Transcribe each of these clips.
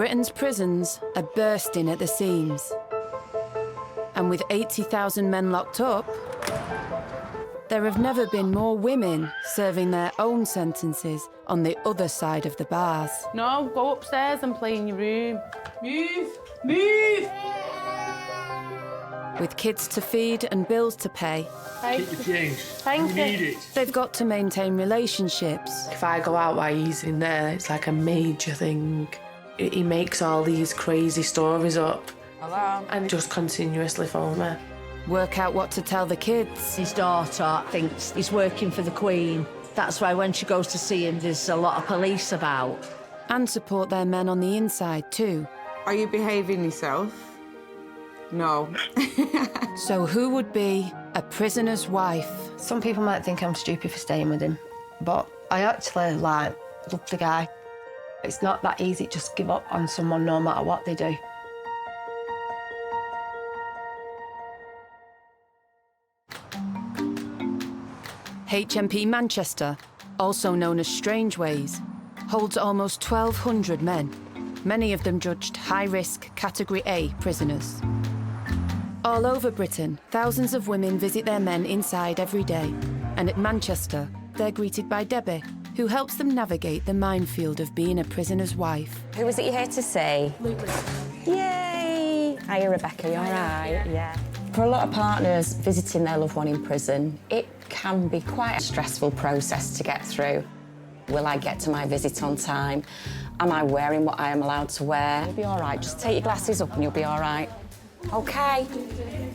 Britain's prisons are bursting at the seams. And with 80,000 men locked up, there have never been more women serving their own sentences on the other side of the bars. No, go upstairs and play in your room. Move! Move! With kids to feed and bills to pay, Keep the change. Thank you. Need it. they've got to maintain relationships. If I go out while he's in there, it's like a major thing. He makes all these crazy stories up. Hello? And just continuously phone me. Work out what to tell the kids. His daughter thinks he's working for the Queen. That's why when she goes to see him, there's a lot of police about. And support their men on the inside too. Are you behaving yourself? No. So who would be a prisoner's wife? Some people might think I'm stupid for staying with him, but I actually, love the guy. It's not that easy to just give up on someone no matter what they do. HMP Manchester, also known as Strangeways, holds almost 1,200 men, many of them judged high-risk Category A prisoners. All over Britain, thousands of women visit their men inside every day, and at Manchester, they're greeted by Debbie, who helps them navigate the minefield of being a prisoner's wife. Who was it you're here to see? Yay! Hiya, Rebecca, you all right? Yeah. For a lot of partners, visiting their loved one in prison, it can be quite a stressful process to get through. Will I get to my visit on time? Am I wearing what I am allowed to wear? You'll be all right. Just take your glasses up and you'll be all right. OK.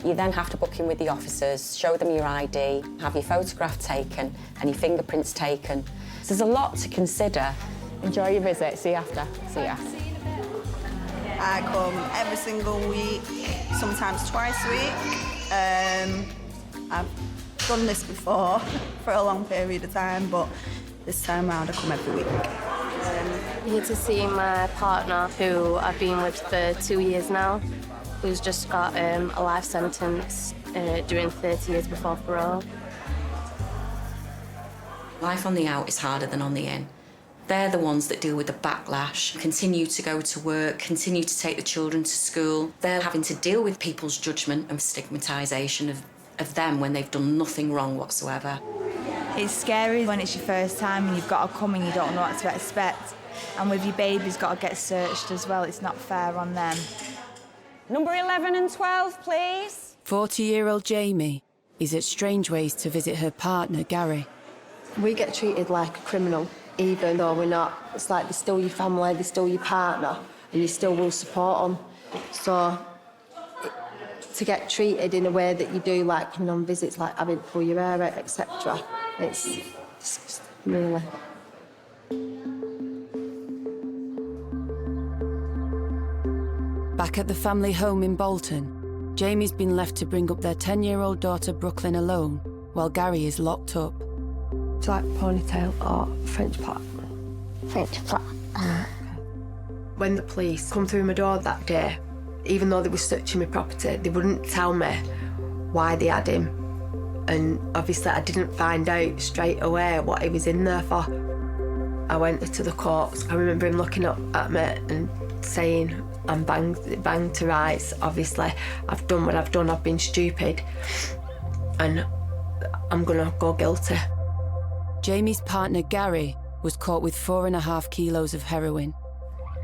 You then have to book in with the officers, show them your ID, have your photograph taken and your fingerprints taken. So there's a lot to consider. Enjoy your visit. See you after. See ya. I come every single week, sometimes twice a week. I've done this before for a long period of time, but this time round I come every week. I'm here to see my partner, who I've been with for 2 years now, who's just got a life sentence doing 30 years before parole. Life on the out is harder than on the in. They're the ones that deal with the backlash, continue to go to work, continue to take the children to school. They're having to deal with people's judgment and stigmatisation of them when they've done nothing wrong whatsoever. It's scary when it's your first time and you've got to come and you don't know what to expect. And with your baby's got to get searched as well, it's not fair on them. Number 11 and 12, please. 40-year-old Jamie is at Strangeways to visit her partner, Gary. We get treated like a criminal, even though we're not. It's like they're still your family, they're still your partner, and you still will support them. So to get treated in a way that you do, like coming on visits, like having to pull your hair out, etc., it's disgusting, really. Back at the family home in Bolton, Jamie's been left to bring up their 10-year-old daughter Brooklyn alone, while Gary is locked up. It's like ponytail or French pot. French pot. When the police come through my door that day, even though they were searching my property, they wouldn't tell me why they had him. And obviously I didn't find out straight away what he was in there for. I went to the courts. I remember him looking up at me and saying, I'm banged to rights. Obviously, I've done what I've done. I've been stupid. And I'm gonna go guilty. Jamie's partner, Gary, was caught with 4.5 kilos of heroin.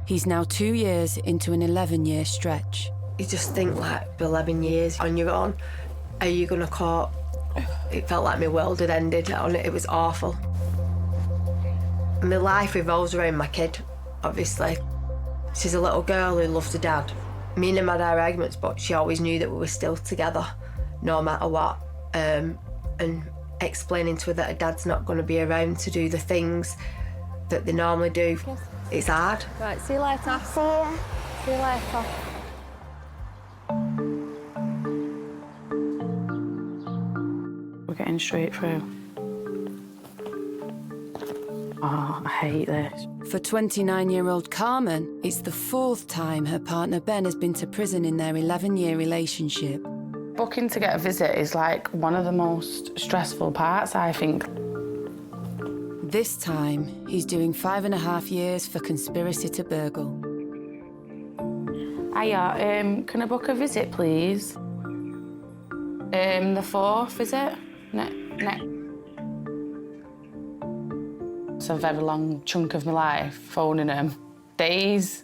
He's now 2 years into an 11-year stretch. You just think, like, 11 years on your own, are you gonna cope? It felt like my world had ended on it. It was awful. My life revolves around my kid, obviously. She's a little girl who loves her dad. Me and him had our arguments, but she always knew that we were still together, no matter what. And explaining to her that her dad's not going to be around to do the things that they normally do, it's hard. Right, see you later. See you. See you later. We're getting straight through. Oh, I hate this. For 29-year-old Carmen, it's the 4th time her partner Ben has been to prison in their 11-year relationship. Booking to get a visit is like one of the most stressful parts, I think. This time, he's doing 5.5 years for conspiracy to burgle. Hiya, can I book a visit, please? The 4th, is it? It's a very long chunk of my life, phoning him. Days,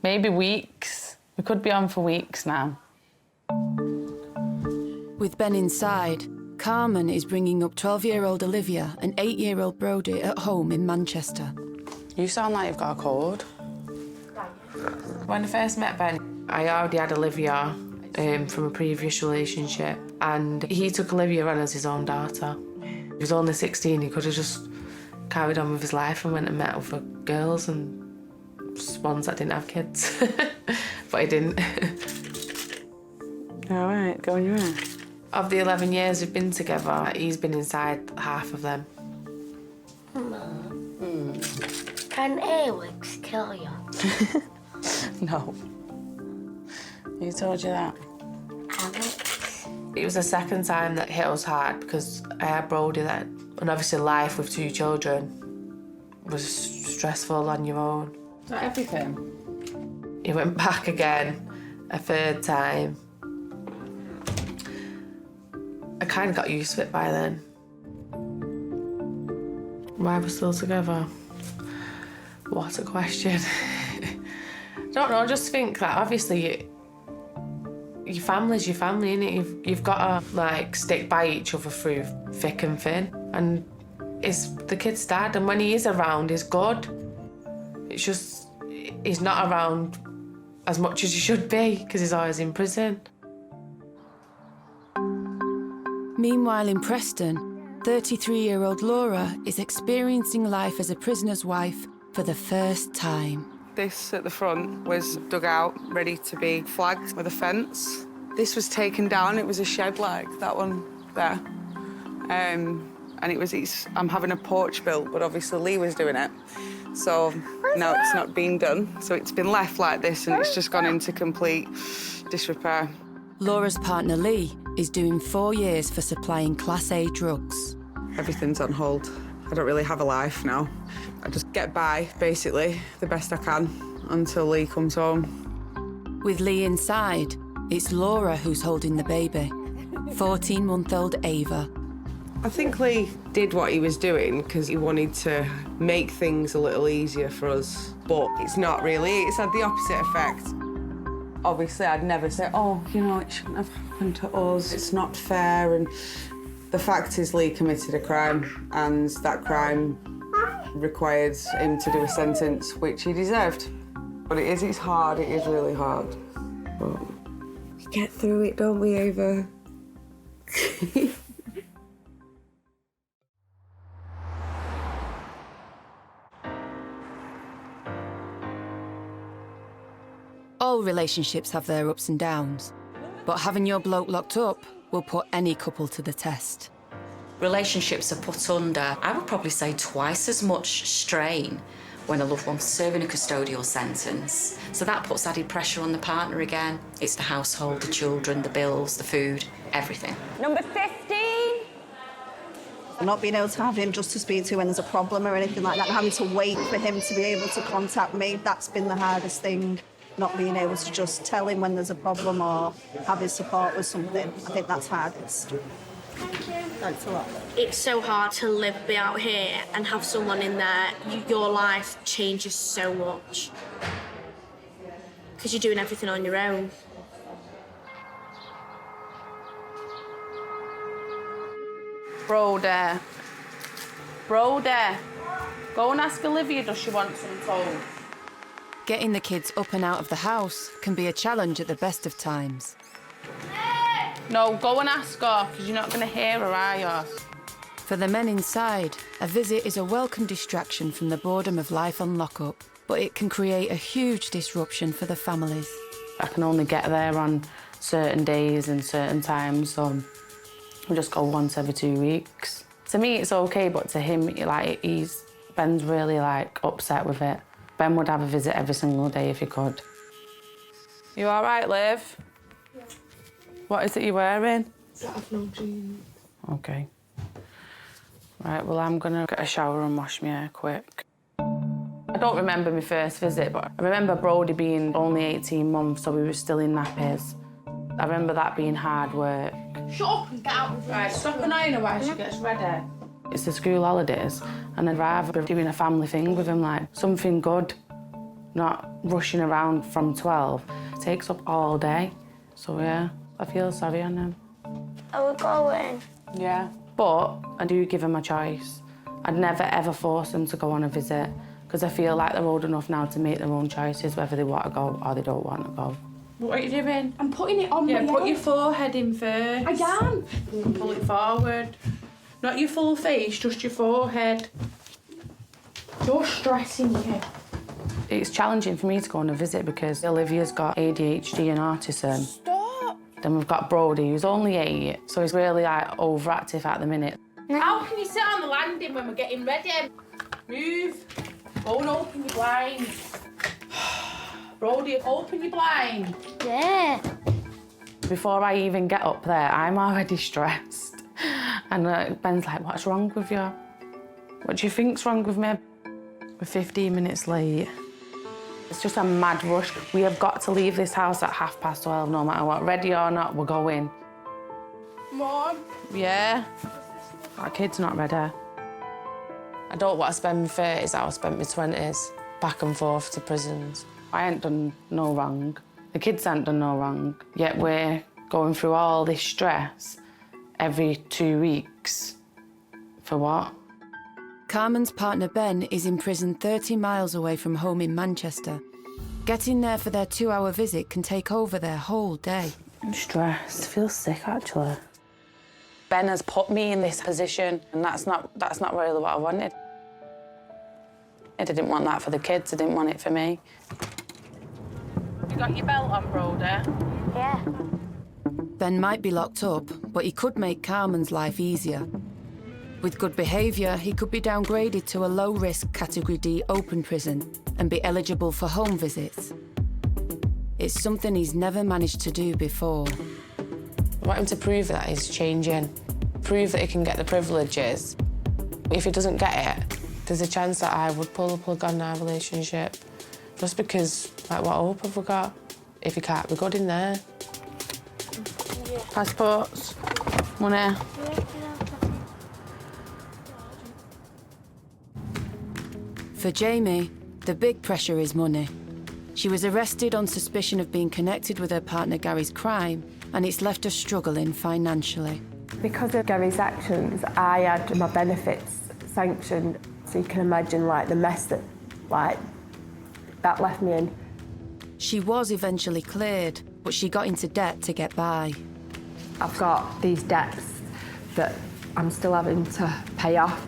maybe weeks. We could be on for weeks now. With Ben inside, Carmen is bringing up 12-year-old Olivia and 8-year-old Brody at home in Manchester. You sound like you've got a cold. When I first met Ben, I already had Olivia from a previous relationship, and he took Olivia on as his own daughter. He was only 16, he could have just carried on with his life and went and met other girls and ones that didn't have kids. But he didn't. All right, go on your own. Of the 11 years we've been together, he's been inside half of them. Can earwigs kill you? No. Who told you that? It was the second time that hit us hard because I had Brody then. And obviously life with 2 children was stressful on your own. Is that everything? He went back again, a 3rd time. I kind of got used to it by then. Why we're still together? What a question. I don't know, I just think that obviously your family's your family, innit? You've got to, like, stick by each other through thick and thin. And it's the kid's dad, and when he is around, he's good. It's just, he's not around as much as he should be, because he's always in prison. Meanwhile in Preston, 33-year-old Laura is experiencing life as a prisoner's wife for the first time. This at the front was dug out, ready to be flagged with a fence. This was taken down, it was a shed like that one there. And I'm having a porch built, but obviously Lee was doing it. So now it's not being done. So it's been left like this and it's just gone into complete disrepair. Laura's partner Lee is doing 4 years for supplying Class A drugs. Everything's on hold. I don't really have a life now. I just get by, basically, the best I can until Lee comes home. With Lee inside, it's Laura who's holding the baby, 14-month-old Ava. I think Lee did what he was doing because he wanted to make things a little easier for us, but it's not really. It's had the opposite effect. Obviously, I'd never say, oh, you know, it shouldn't have happened to us, it's not fair, and the fact is Lee committed a crime, and that crime required him to do a sentence, which he deserved. But it's hard, it is really hard. But we get through it, don't we, Ava? All relationships have their ups and downs, but having your bloke locked up will put any couple to the test. Relationships are put under, I would probably say, twice as much strain when a loved one's serving a custodial sentence. So that puts added pressure on the partner again. It's the household, the children, the bills, the food, everything. Number 15. Not being able to have him just to speak to when there's a problem or anything like that, having to wait for him to be able to contact me, that's been the hardest thing. Not being able to just tell him when there's a problem or have his support with something. I think that's hardest. Thanks a lot. It's so hard to be out here and have someone in there. Your life changes so much because you're doing everything on your own. Brody. Brody. Go and ask Olivia, does she want some toast? Getting the kids up and out of the house can be a challenge at the best of times. No, go and ask her, because you're not going to hear her, are you? For the men inside, a visit is a welcome distraction from the boredom of life on lockup, but it can create a huge disruption for the families. I can only get there on certain days and certain times, so I just go once every 2 weeks. To me, it's okay, but to him, Ben's really, upset with it. Ben would have a visit every single day if he could. You all right, Liv? Yeah. What is it you're wearing? I have no jeans. OK. Right, well, I'm going to get a shower and wash my hair quick. I I don't remember my first visit, but I remember Brodie being only 18 months, so we were still in nappies. I remember that being hard work. Shut up and get out of the room. Right, stop annoying her while she gets ready. It's the school holidays, and I'd rather be doing a family thing with him, like something good, not rushing around from 12. It takes up all day, so yeah, I feel sorry on him. Are we going? Yeah, but I do give him a choice. I'd never ever force them to go on a visit, because I feel like they're old enough now to make their own choices, whether they want to go or they don't want to go. What are you doing? I'm putting it on my Yeah, put head. your forehead in first. I am. Pull it forward. Not your full face, just your forehead. You're stressing me. It's challenging for me to go on a visit because Olivia's got ADHD and autism. Stop. Then we've got Brodie, who's only 8, so he's really like overactive at the minute. How can you sit on the landing when we're getting ready? Move. Go and open your blind. Brodie, open your blind. Yeah. Before I even get up there, I'm already stressed. And Ben's like, what's wrong with you? What do you think's wrong with me? We're 15 minutes late. It's just a mad rush. We have got to leave this house at 12:30, no matter what. Ready or not, we're going. Mom. Yeah. Our kid's not ready. I don't want to spend my 30s how I spent my 20s, back and forth to prisons. I ain't done no wrong. The kids ain't done no wrong. Yet we're going through all this stress every 2 weeks. For what? Carmen's partner Ben is in prison 30 miles away from home in Manchester. Getting there for their 2-hour visit can take over their whole day. I'm stressed. I feel sick, actually. Ben has put me in this position, and that's not really what I wanted. I didn't want that for the kids. I didn't want it for me. You got your belt on, Brodie? Yeah. Ben might be locked up, but he could make Carmen's life easier. With good behaviour, he could be downgraded to a low-risk Category D open prison and be eligible for home visits. It's something he's never managed to do before. I want him to prove that he's changing, prove that he can get the privileges. If he doesn't get it, there's a chance that I would pull the plug on our relationship. Just because, like, what hope have we got if he can't be good in there? Yeah. Passports, money. For Jamie, the big pressure is money. She was arrested on suspicion of being connected with her partner Gary's crime, and it's left her struggling financially. Because of Gary's actions, I had my benefits sanctioned, so you can imagine like the mess that that left me in. She was eventually cleared, but she got into debt to get by. I've got these debts that I'm still having to pay off.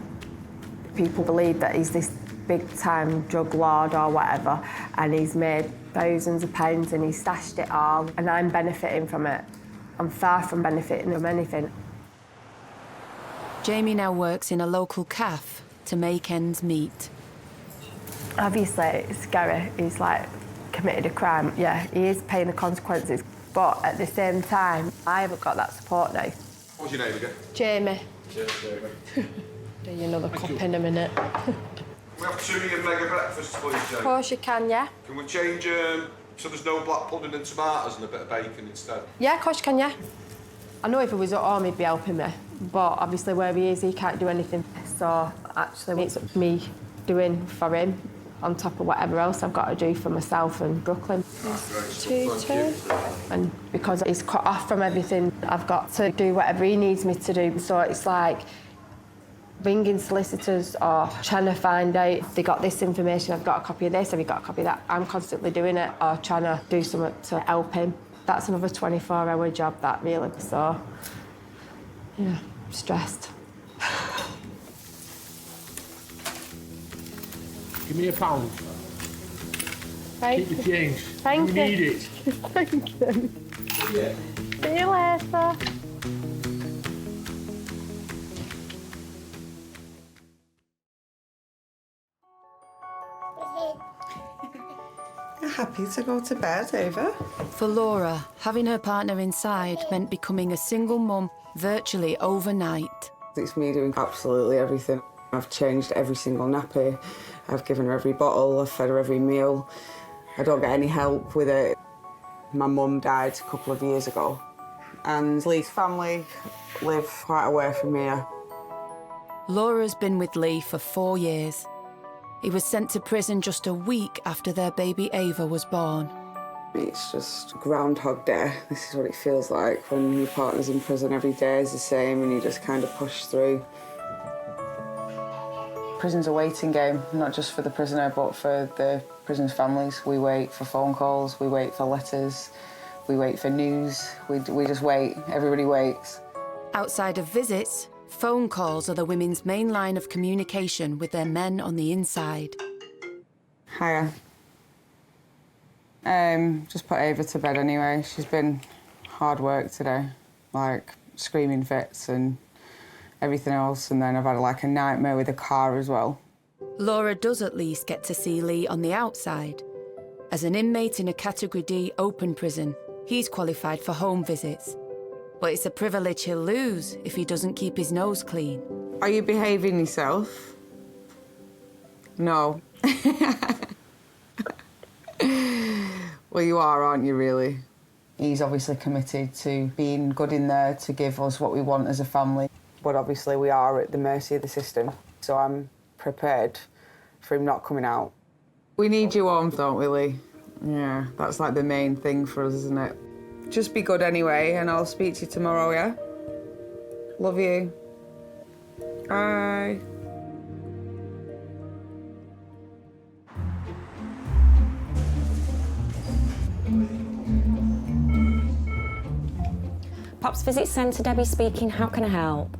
People believe that he's this big-time drug lord or whatever, and he's made thousands of pounds and he's stashed it all, and I'm benefiting from it. I'm far from benefiting from anything. Jamie now works in a local cafe to make ends meet. Obviously, it's Gary. He's like committed a crime. Yeah, he is paying the consequences, but at the same time, I haven't got that support now. What's your name again? Jamie. Cheers, Jamie. Do you another cup in a minute? We have 2 of your mega breakfasts, please, Jamie. Of course you can, yeah. Can we change so there's no black pudding and tomatoes and a bit of bacon instead? Yeah, of course you can, yeah. I know if he was at home, he'd be helping me, but obviously where he is, he can't do anything. So actually, it's me doing for him on top of whatever else I've got to do for myself and Brooklyn. Two. And because he's cut off from everything, I've got to do whatever he needs me to do. So it's like ringing solicitors or trying to find out if they got this information, I've got a copy of this, have you got a copy of that? I'm constantly doing it or trying to do something to help him. That's another 24-hour job, that really. So, yeah, I'm stressed. Give me £1. Thank Keep the change. Thank you. you. Need it. Thank you. Yeah. See you later. You're happy to go to bed, Ava? For Laura, having her partner inside meant becoming a single mum virtually overnight. It's me doing absolutely everything. I've changed every single nappy, I've given her every bottle, I've fed her every meal. I don't get any help with it. My mum died a couple of years ago, and Lee's family live quite away from here. Laura's been with Lee for 4 years. He was sent to prison just a week after their baby Ava was born. It's just Groundhog Day. This is what it feels like when your partner's in prison. Every day is the same and you just kind of push through. Prison's a waiting game, not just for the prisoner, but for the prisoners' families. We wait for phone calls, we wait for letters, we wait for news. We just wait. Everybody waits. Outside of visits, phone calls are the women's main line of communication with their men on the inside. Hiya. Just put Ava to bed anyway. She's been hard work today, like screaming fits and everything else, and then I've had like a nightmare with the car as well. Laura does at least get to see Lee on the outside. As an inmate in a Category D open prison, he's qualified for home visits. But it's a privilege he'll lose if he doesn't keep his nose clean. Are you behaving yourself? No. Well, you are, aren't you, really? He's obviously committed to being good in there to give us what we want as a family. But obviously we are at the mercy of the system, so I'm prepared for him not coming out. We need you warmth, don't we, Lee? Yeah, that's like the main thing for us, isn't it? Just be good anyway, and I'll speak to you tomorrow, yeah? Love you. Bye. Pops Visit Centre, Debbie speaking. How can I help?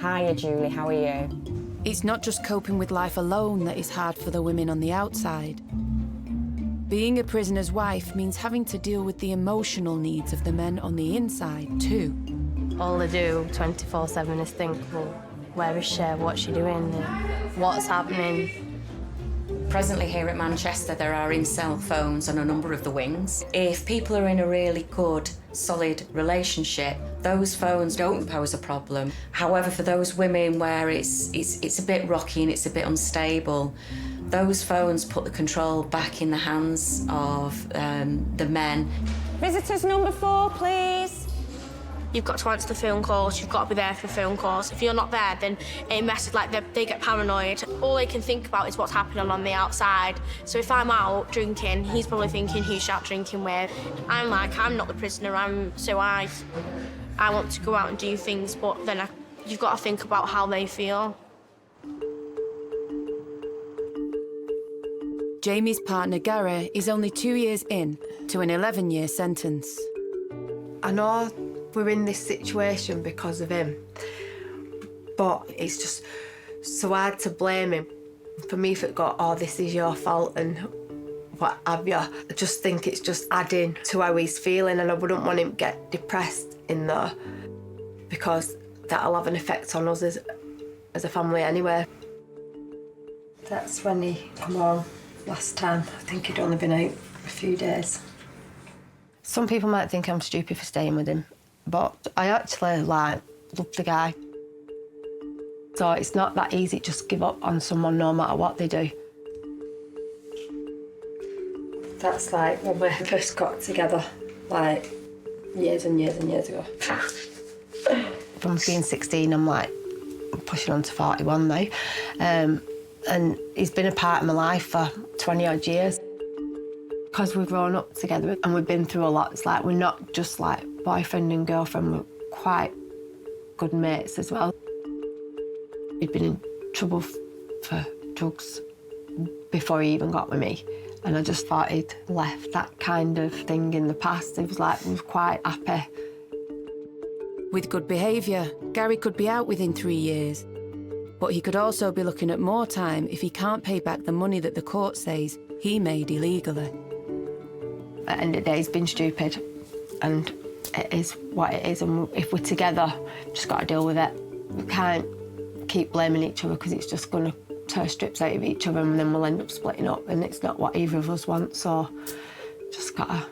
Hiya, Julie. How are you? It's not just coping with life alone that is hard for the women on the outside. Being a prisoner's wife means having to deal with the emotional needs of the men on the inside, too. All they do 24/7 is think, well, where is she? What's she doing? What's happening? Presently here at Manchester, there are in-cell phones on a number of the wings. If people are in a really good, solid relationship, those phones don't pose a problem. However, for those women where it's a bit rocky and it's a bit unstable, those phones put the control back in the hands of the men. Visitors number 4, please. You've got to answer the phone calls, you've got to be there for phone calls. If you're not there, then it messes, like they get paranoid. All they can think about is what's happening on the outside. So if I'm out drinking, he's probably thinking who's she out drinking with. I'm like, I'm not the prisoner, I want to go out and do things, but then you've got to think about how they feel. Jamie's partner, Gary, is only 2 years in to an 11-year sentence. I know we're in this situation because of him, but it's just so hard to blame him. For me, if it got, oh, this is your fault and what have you, I just think it's just adding to how he's feeling, and I wouldn't want him to get depressed in there because that'll have an effect on us as a family anyway. That's when he come home last time. I think he'd only been out a few days. Some people might think I'm stupid for staying with him, but I actually, love the guy. So it's not that easy to just give up on someone no matter what they do. That's like when we first got together, like years and years and years ago. From being 16, I'm like pushing on to 41 now. And he's been a part of my life for 20 odd years. Because we've grown up together and we've been through a lot, it's like we're not just like boyfriend and girlfriend, we're quite good mates as well. He'd been in trouble for drugs before he even got with me, and I just thought he'd left that kind of thing in the past. It was like we were quite happy. With good behaviour, Gary could be out within 3 years. But he could also be looking at more time if he can't pay back the money that the court says he made illegally. At the end of the day, he's been stupid, and it is what it is, and if we're together, we've just got to deal with it. We can't keep blaming each other because it's just going to tear strips out of each other and then we'll end up splitting up, and it's not what either of us want, so just got to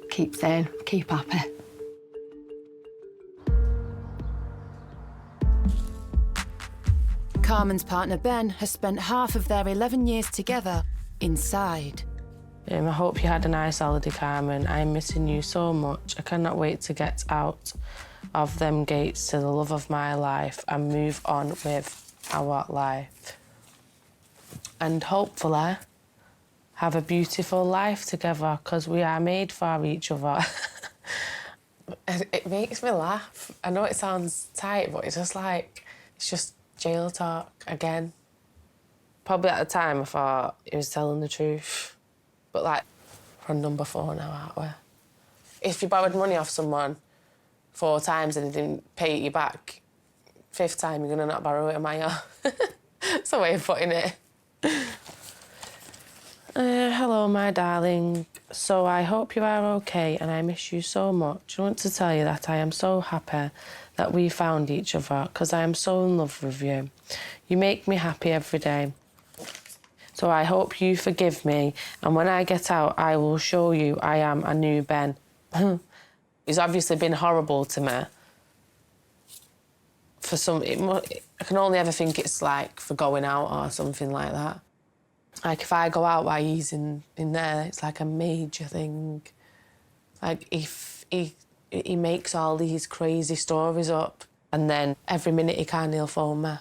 keep saying, keep happy. Carmen's partner Ben has spent half of their 11 years together inside. I hope you had a nice holiday, Carmen. I'm missing you so much. I cannot wait to get out of them gates to the love of my life and move on with our life. And hopefully have a beautiful life together, because we are made for each other. It makes me laugh. I know it sounds tight, but it's just jail talk again. Probably at the time I thought he was telling the truth. But like, we're on number 4 now, aren't we? If you borrowed money off someone 4 times and they didn't pay it you back, 5th time you're gonna not borrow it, am I? It's a way of putting it. Hello, my darling. So I hope you are okay and I miss you so much. I want to tell you that I am so happy that we found each other, because I am so in love with you. You make me happy every day. So I hope you forgive me, and when I get out, I will show you I am a new Ben. He's obviously been horrible to me. I can only ever think it's like for going out or something like that. Like if I go out while he's in there, it's like a major thing. Like if he makes all these crazy stories up, and then every minute he can, he'll phone me.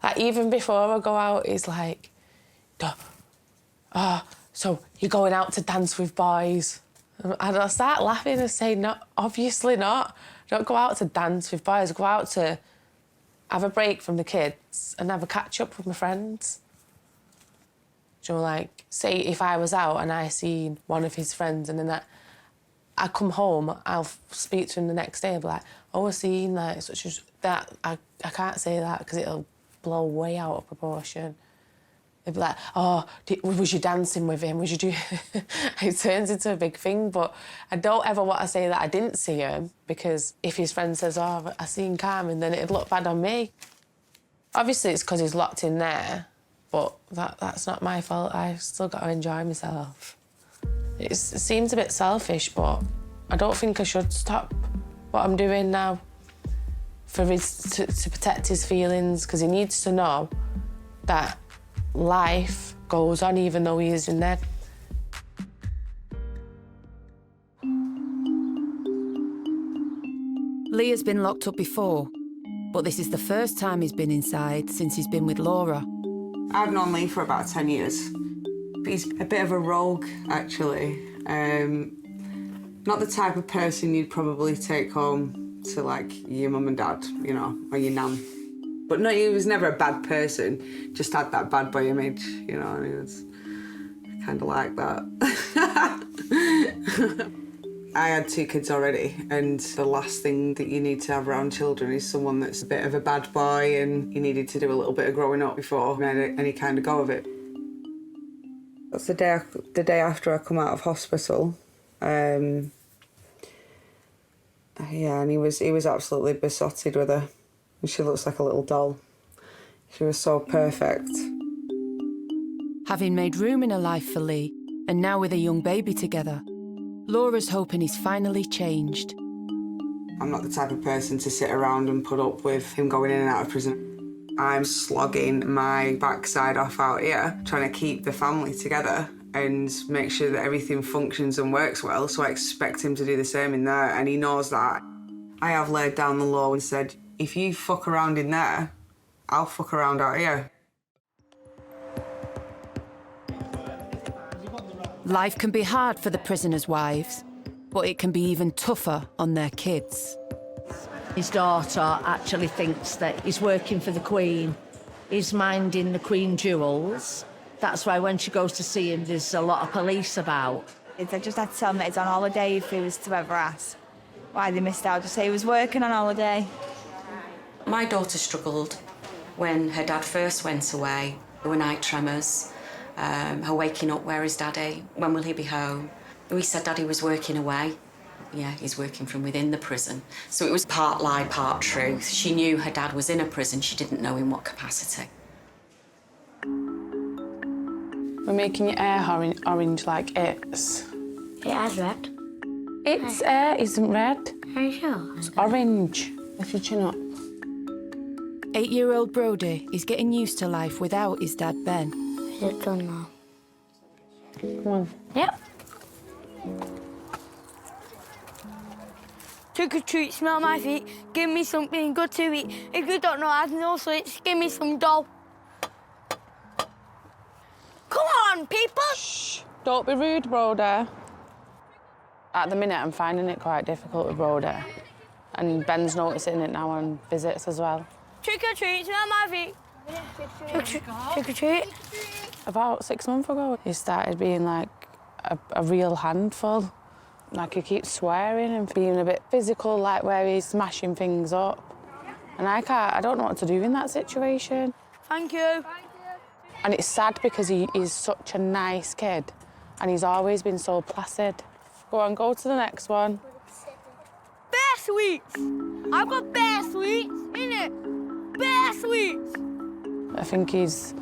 Like even before I go out, he's like, so you're going out to dance with boys? And I start laughing and say, no, obviously not. Don't go out to dance with boys. Go out to have a break from the kids and have a catch up with my friends. Do you know, like, say if I was out and I seen one of his friends and then I come home, I'll speak to him the next day and be like, oh, I seen like such as that. I can't say that because it'll blow way out of proportion. They'd be like, oh, was you dancing with him? Was you doing... It turns into a big thing, but I don't ever want to say that I didn't see him, because if his friend says, oh, I seen Carmen, then it'd look bad on me. Obviously, it's because he's locked in there, but that's not my fault. I've still got to enjoy myself. It seems a bit selfish, but I don't think I should stop what I'm doing now for to protect his feelings, because he needs to know that life goes on even though he is in there. Lee has been locked up before, but this is the first time he's been inside since he's been with Laura. I've known Lee for about 10 years. He's a bit of a rogue, actually. Not the type of person you'd probably take home to, like, your mum and dad, you know, or your nan. But no, he was never a bad person, just had that bad boy image, you know, and he was kind of like that. I had 2 kids already, and the last thing that you need to have around children is someone that's a bit of a bad boy, and you needed to do a little bit of growing up before you had any kind of go of it. That's the day after I come out of hospital. Yeah, and he was absolutely besotted with her. She looks like a little doll. She was so perfect. Having made room in her life for Lee, and now with a young baby together, Laura's hoping he's finally changed. I'm not the type of person to sit around and put up with him going in and out of prison. I'm slogging my backside off out here, trying to keep the family together and make sure that everything functions and works well, so I expect him to do the same in there, and he knows that. I have laid down the law and said, if you fuck around in there, I'll fuck around out here. Life can be hard for the prisoners' wives, but it can be even tougher on their kids. His daughter actually thinks that he's working for the Queen. He's minding the Queen jewels. That's why when she goes to see him, there's a lot of police about. I just had to tell him that he's on holiday if he was to ever ask why they missed out. Just say he was working on holiday. My daughter struggled when her dad first went away. There were night tremors, her waking up, where is Daddy? When will he be home? We said Daddy was working away. Yeah, he's working from within the prison. So it was part lie, part truth. She knew her dad was in a prison, she didn't know in what capacity. We're making your hair orange like it's. It has red. Its hair isn't red. Are you sure? It's orange. Lift your chin up. 8-year-old Brody is getting used to life without his dad, Ben. Is it done now? Come on. Yep. Trick or treat, smell my feet, give me something good to eat. If you don't know how to know sweets, give me some dough. Come on, people! Shh. Don't be rude, Brody. At the minute, I'm finding it quite difficult with Brody. And Ben's noticing it now on visits as well. Trick or treat, smell my feet. Trick or treat. About 6 months ago, he started being like a real handful. Like he keeps swearing and being a bit physical, like where he's smashing things up. And I don't know what to do in that situation. Thank you. And it's sad because he's such a nice kid and he's always been so placid. Go on, go to the next one. Bear sweets! I've got bear sweets, innit? Bear sweets! I think he's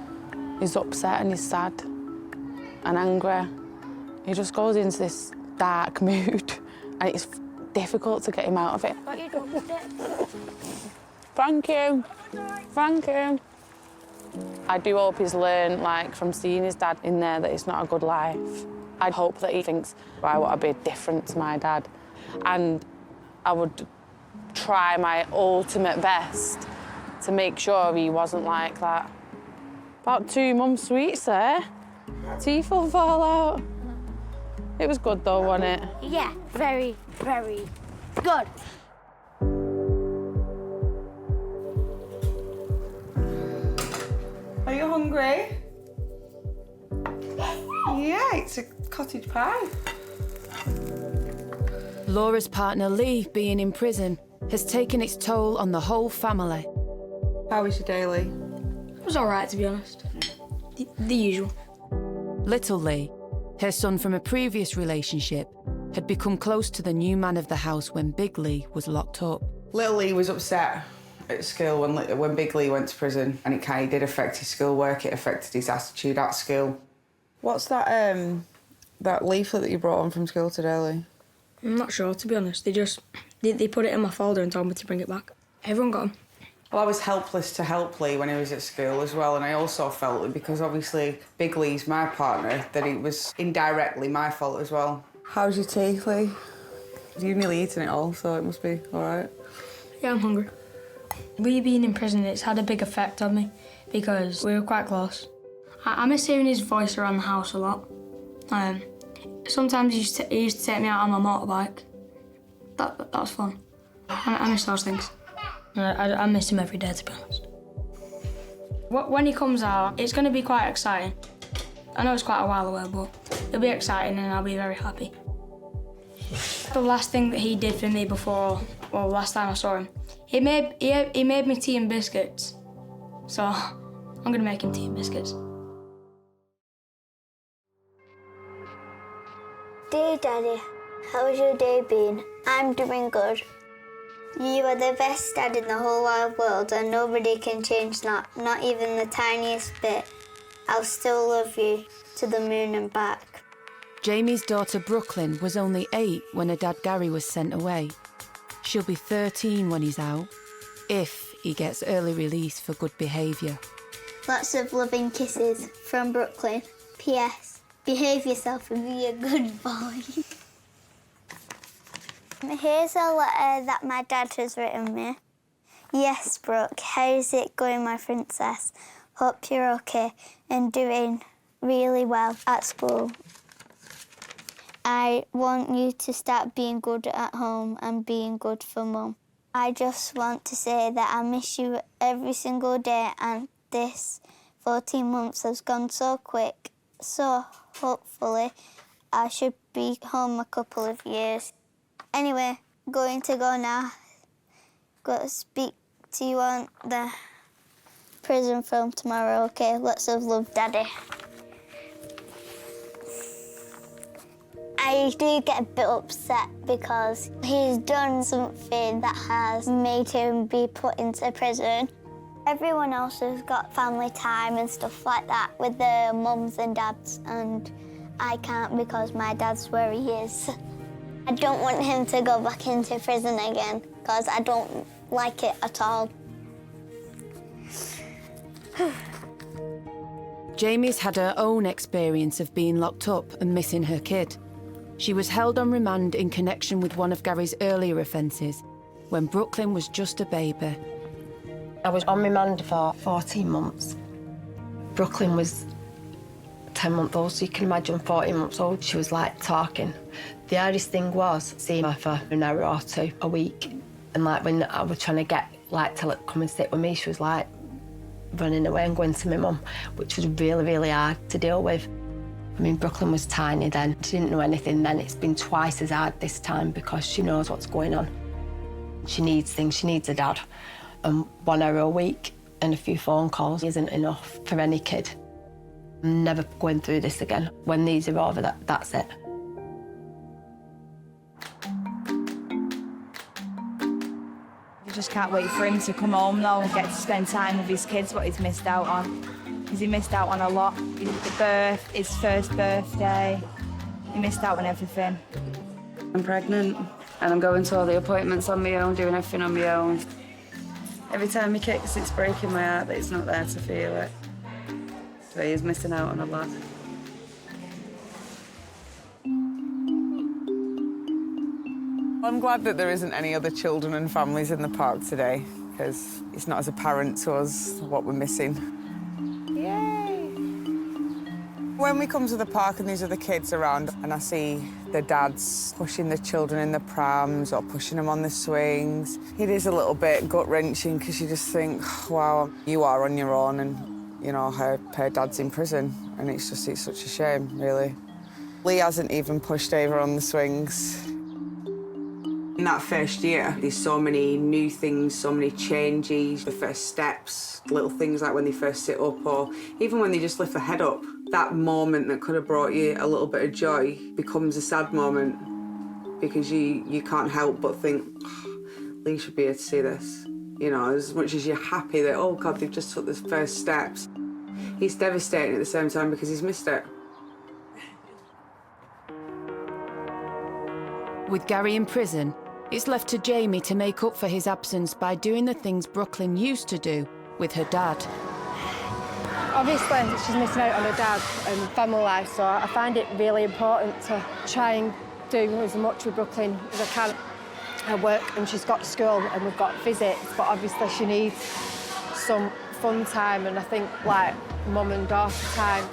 upset and he's sad and angry. He just goes into this dark mood and it's difficult to get him out of it. Got your drumstick. Thank you. Thank you. I do hope he's learned, like, from seeing his dad in there that it's not a good life. I hope that he thinks, I want to be different to my dad. And I would try my ultimate best to make sure he wasn't like that. About 2 months sweets there. Teeth will fall out. It was good though, wasn't it? Yeah, very, very good. Are you hungry? Yeah, it's a cottage pie. Laura's partner Lee being in prison has taken its toll on the whole family. How was your daily? It was all right, to be honest. The usual. Little Lee, her son from a previous relationship, had become close to the new man of the house when Big Lee was locked up. Little Lee was upset at school when Big Lee went to prison, and it kind of did affect his schoolwork. It affected his attitude at school. What's that that leaflet that you brought on from school today, Lee? I'm not sure, to be honest. They put it in my folder and told me to bring it back. Everyone got them. Well, I was helpless to help Lee when he was at school as well, and I also felt it because obviously Big Lee's my partner, that it was indirectly my fault as well. How's your tea, Lee? You've nearly eaten it all, so it must be all right. Yeah, I'm hungry. We being in prison, it's had a big effect on me because we were quite close. I miss hearing his voice around the house a lot. Sometimes he used to take me out on my motorbike. That was fun. I miss those things. I miss him every day, to be honest. When he comes out, it's going to be quite exciting. I know it's quite a while away, but it'll be exciting and I'll be very happy. The last thing that he did for me last time I saw him, he made me tea and biscuits. So I'm going to make him tea and biscuits. Dear Daddy, how's your day been? I'm doing good. You are the best dad in the whole wide world and nobody can change that, not even the tiniest bit. I'll still love you to the moon and back. Jamie's daughter Brooklyn was only 8 when her dad Gary was sent away. She'll be 13 when he's out, if he gets early release for good behaviour. Lots of loving kisses from Brooklyn. P.S. Behave yourself and be a good boy. Here's a letter that my dad has written me. Yes, Brooke, how's it going, my princess? Hope you're okay and doing really well at school. I want you to start being good at home and being good for Mum. I just want to say that I miss you every single day and this 14 months has gone so quick. So, hopefully, I should be home a couple of years. Anyway, going to go now. Got to speak to you on the prison film tomorrow, okay? Lots of love, Daddy. I do get a bit upset because he's done something that has made him be put into prison. Everyone else has got family time and stuff like that with their mums and dads, and I can't because my dad's where he is. I don't want him to go back into prison again because I don't like it at all. Jamie's had her own experience of being locked up and missing her kid. She was held on remand in connection with one of Gary's earlier offences, when Brooklyn was just a baby. I was on remand for 14 months. Brooklyn was 10 months old, so you can imagine 14 months old, she was like talking. The hardest thing was seeing her for an hour or two a week. And like when I was trying to get like to come and sit with me, she was like running away and going to my mum, which was really, really hard to deal with. I mean, Brooklyn was tiny then. She didn't know anything then. It's been twice as hard this time because she knows what's going on. She needs things, she needs a dad. And 1 hour a week and a few phone calls isn't enough for any kid. I'm never going through this again. When these are over, that's it. I just can't wait for him to come home though and get to spend time with his kids, what he's missed out on. Because he missed out on a lot. His first birthday, he missed out on everything. I'm pregnant and I'm going to all the appointments on my own, doing everything on my own. Every time he kicks, it's breaking my heart that he's not there to feel it. So he's missing out on a lot. I'm glad that there isn't any other children and families in the park today, because it's not as apparent to us what we're missing. Yay! When we come to the park and these other kids around and I see the dads pushing the children in the prams or pushing them on the swings, it is a little bit gut-wrenching because you just think, wow, you are on your own and, you know, her dad's in prison and it's such a shame, really. Lee hasn't even pushed over on the swings. In that first year, there's so many new things, so many changes, the first steps, little things like when they first sit up or even when they just lift their head up. That moment that could have brought you a little bit of joy becomes a sad moment because you can't help but think, oh, Lee should be here to see this. You know, as much as you're happy that, oh God, they've just took the first steps, it's devastating at the same time because he's missed it. With Gary in prison, it's left to Jamie to make up for his absence by doing the things Brooklyn used to do with her dad. Obviously, she's missing out on her dad and family life, so I find it really important to try and do as much with Brooklyn as I can. I work and she's got school and we've got visits, but obviously she needs some fun time and I think like mum and daughter time.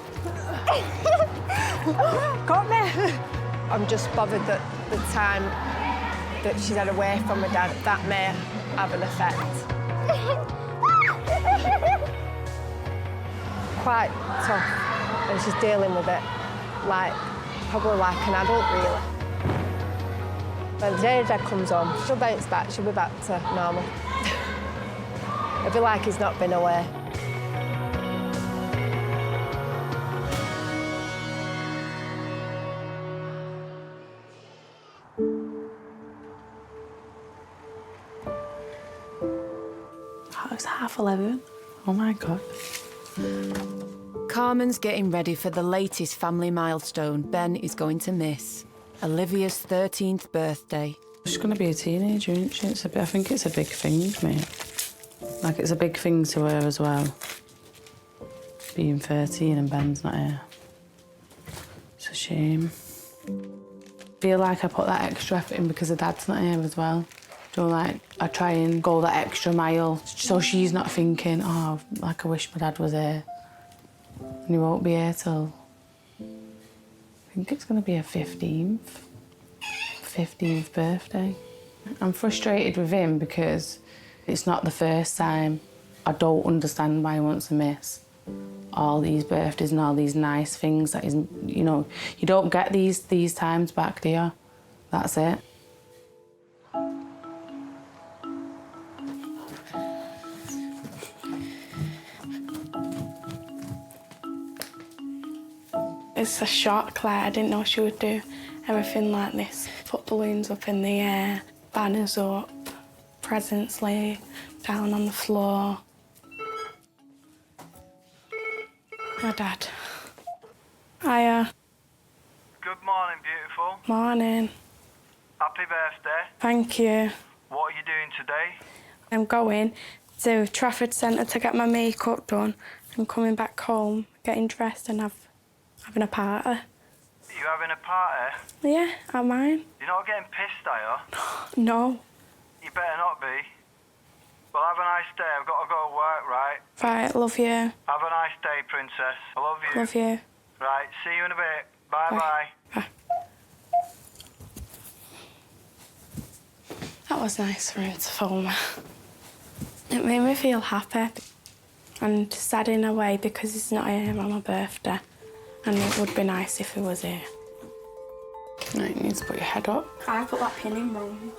Got me! I'm just bothered that the time that she's had away from her dad, that may have an effect. Quite tough, and she's dealing with it probably like an adult, really. When the day Dad comes home, she'll bounce back, she'll be back to normal. It'll be like he's not been away. Oh, it's 11:30. Oh my God. Carmen's getting ready for the latest family milestone Ben is going to miss, Olivia's 13th birthday. She's going to be a teenager, isn't she? I think it's a big thing, mate. Like, it's a big thing to her as well. Being 13 and Ben's not here. It's a shame. I feel like I put that extra effort in because her dad's not here as well. So, like, I try and go that extra mile so she's not thinking, oh, like, I wish my dad was here. And he won't be here till... I think it's going to be her 15th birthday. I'm frustrated with him because it's not the first time. I don't understand why he wants to miss all these birthdays and all these nice things that is, you know, you don't get these times back, do you? That's it. It's a shock, like I didn't know she would do everything like this. Put balloons up in the air, banners up, presents lay down on the floor. My dad. Hiya. Good morning, beautiful. Morning. Happy birthday. Thank you. What are you doing today? I'm going to Trafford Centre to get my makeup done and coming back home, getting dressed and having a party. You having a party? Yeah, at mine. You're not getting pissed, are you? No. You better not be. Well, have a nice day. I've got to go to work, right? Right, love you. Have a nice day, princess. I love you. Love you. Right, see you in a bit. Bye-bye. That was nice for her to phone me. It made me feel happy and sad in a way because he's not here on my birthday. And it would be nice if he was here. No, you need to put your head up. I put that pin in wrong.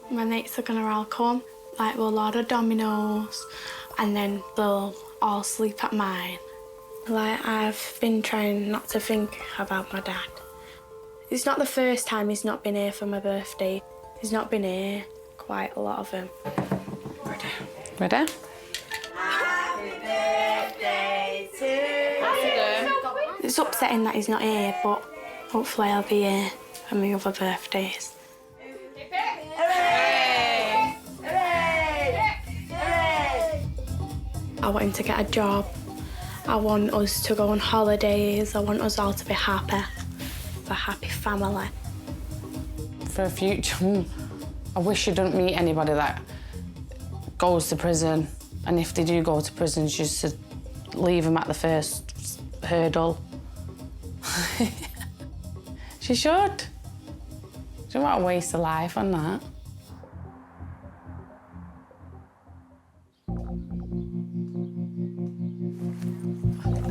My mates are gonna all come. Like, we'll order Domino's and then they'll all sleep at mine. Like, I've been trying not to think about my dad. It's not the first time he's not been here for my birthday. He's not been here quite a lot of them. Ready? Ready? Happy birthday to you. It's upsetting that he's not here, but hopefully I'll be here for my other birthdays. Hooray! Hooray! Hooray! I want him to get a job. I want us to go on holidays. I want us all to be happy. A happy family. For a future, I wish you don't meet anybody that goes to prison. And if they do go to prison, just to leave them at the first hurdle. She should. She don't want to waste a life on that.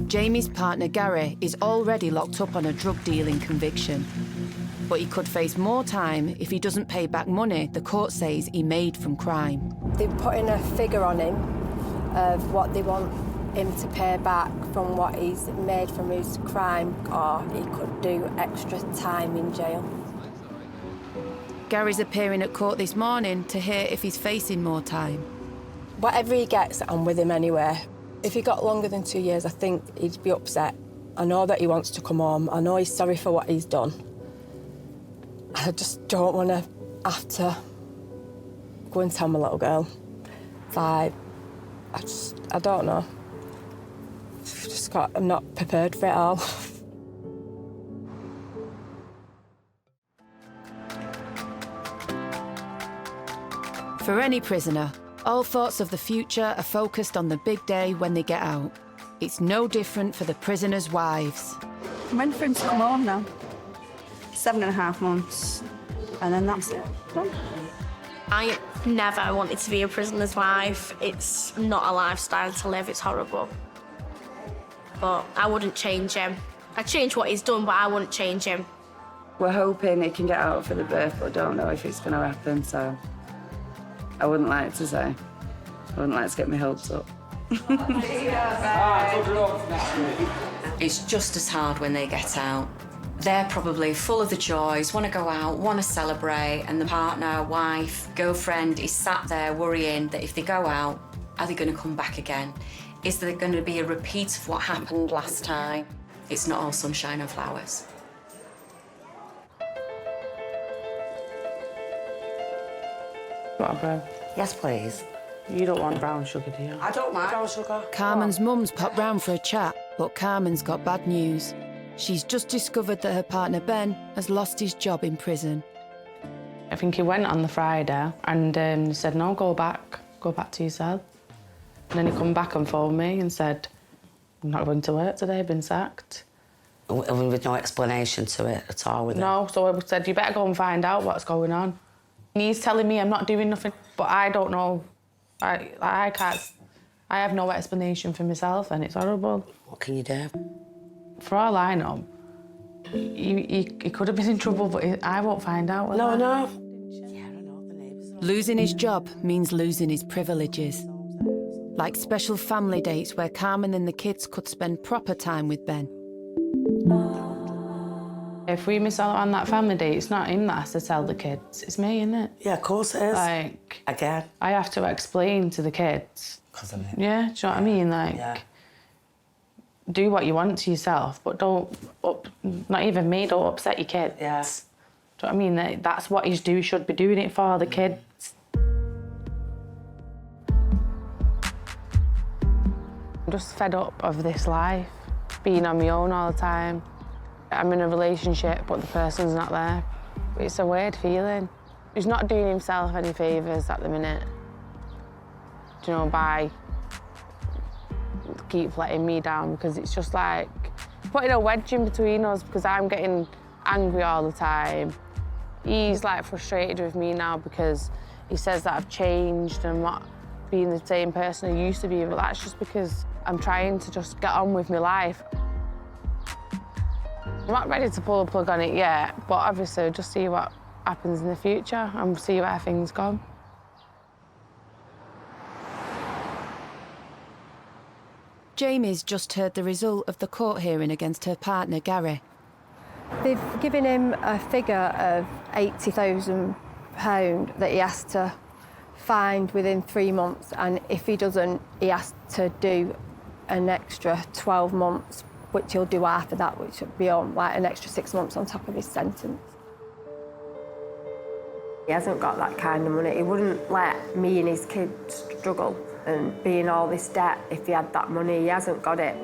Jamie's partner, Gary, is already locked up on a drug dealing conviction. But he could face more time if he doesn't pay back money the court says he made from crime. They're putting a figure on him of what they want him to pay back from what he's made from his crime, or he could do extra time in jail. Gary's appearing at court this morning to hear if he's facing more time. Whatever he gets, I'm with him anyway. If he got longer than 2 years, I think he'd be upset. I know that he wants to come home. I know he's sorry for what he's done. I just don't want to have to go and tell my little girl. I don't know. I'm not prepared for it all. For any prisoner, all thoughts of the future are focused on the big day when they get out. It's no different for the prisoners' wives. I'm ready for him to come home now. 7.5 months, and then that's it. Done. I never wanted to be a prisoner's wife. It's not a lifestyle to live, it's horrible. But I wouldn't change him. I'd change what he's done, but I wouldn't change him. We're hoping he can get out for the birth, but don't know if it's going to happen, so I wouldn't like to say. I wouldn't like to get my hopes up. It's just as hard when they get out. They're probably full of the joys, want to go out, want to celebrate, and the partner, wife, girlfriend is sat there worrying that if they go out, are they going to come back again? Is there going to be a repeat of what happened last time? It's not all sunshine and flowers. Got a bread? Yes, please. You don't want brown sugar, do you? I don't mind brown sugar. Carmen's mum's popped round for a chat, but Carmen's got bad news. She's just discovered that her partner Ben has lost his job in prison. I think he went on the Friday and said, no, go back to your cell. And then he come back and phoned me and said, I'm not going to work today, I've been sacked. With no explanation to it at all, with it? No, so I said, you better go and find out what's going on. And he's telling me I'm not doing nothing, but I don't know. I can't, I have no explanation for myself and it's horrible. What can you do? For all I know, he could have been in trouble, but I won't find out. Will I? No. Losing his job means losing his privileges. Like special family dates where Carmen and the kids could spend proper time with Ben. If we miss out on that family day, it's not him that has to tell the kids, it's me, isn't it? Yeah, of course it is. Like, again, I have to explain to the kids. Because of me. Yeah, do you know what I mean? Like, yeah. Do what you want to yourself, but not even me, don't upset your kids. Yeah. Do you know what I mean? That's what you should be doing it for, the kids. I'm just fed up of this life, being on my own all the time. I'm in a relationship, but the person's not there. It's a weird feeling. He's not doing himself any favours at the minute, you know, by keep letting me down, because it's just like putting a wedge in between us, because I'm getting angry all the time. He's like frustrated with me now because he says that I've changed and I'm not being the same person I used to be, but that's just because I'm trying to just get on with my life. I'm not ready to pull the plug on it yet, but obviously just see what happens in the future and see where things go. Jamie's just heard the result of the court hearing against her partner, Gary. They've given him a figure of £80,000 that he has to find within 3 months, and if he doesn't, he has to do an extra 12 months, which he'll do half of that, which would be on like an extra 6 months on top of his sentence. He hasn't got that kind of money. He wouldn't let me and his kids struggle and be in all this debt if he had that money. He hasn't got it.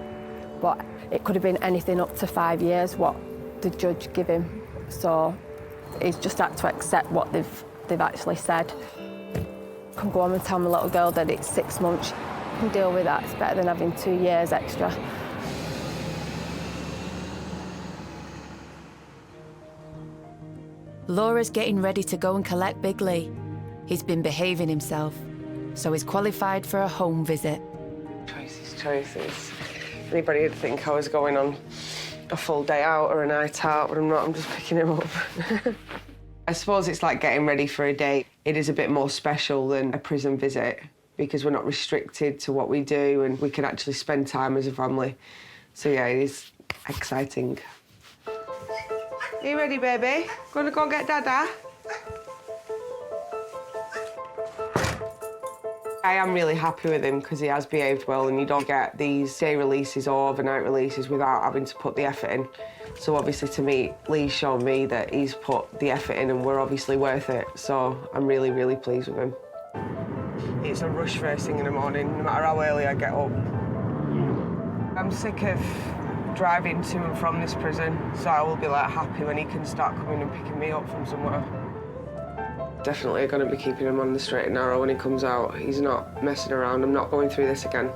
But it could have been anything up to 5 years what the judge give him. So he's just had to accept what they've actually said. I can go on and tell my little girl that it's 6 months. I can deal with that. It's better than having 2 years extra. Laura's getting ready to go and collect Big Lee. He's been behaving himself, so he's qualified for a home visit. Choices. Anybody would think I was going on a full day out or a night out, but I'm not. I'm just picking him up. I suppose it's like getting ready for a date. It is a bit more special than a prison visit because we're not restricted to what we do and we can actually spend time as a family. So yeah, it is exciting. Are you ready, baby? Gonna go and get Dada? I am really happy with him because he has behaved well, and you don't get these day releases or overnight releases without having to put the effort in. So obviously to me, Lee's shown me that he's put the effort in and we're obviously worth it. So I'm really, really pleased with him. It's a rush first thing in the morning, no matter how early I get up. I'm sick of driving to and from this prison, so I will be like happy when he can start coming and picking me up from somewhere. Definitely going to be keeping him on the straight and narrow when he comes out. He's not messing around. I'm not going through this again.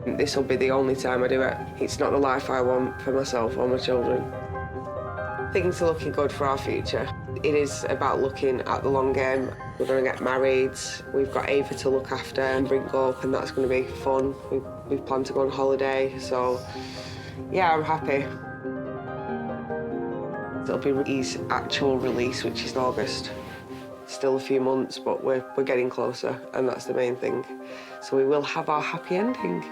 This will be the only time I do it. It's not the life I want for myself or my children. Things are looking good for our future. It is about looking at the long game. We're going to get married. We've got Ava to look after and bring up, and that's going to be fun. We've planned to go on holiday, so yeah, I'm happy. It'll be his actual release, which is in August. Still a few months, but we're getting closer, and that's the main thing. So we will have our happy ending.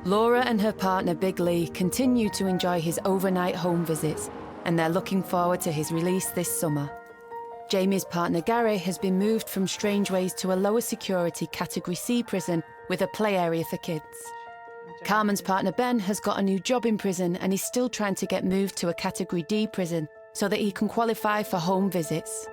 Laura and her partner Big Lee continue to enjoy his overnight home visits, and they're looking forward to his release this summer. Jamie's partner Gary has been moved from Strangeways to a lower security Category C prison with a play area for kids. Carmen's partner Ben has got a new job in prison and is still trying to get moved to a Category D prison so that he can qualify for home visits.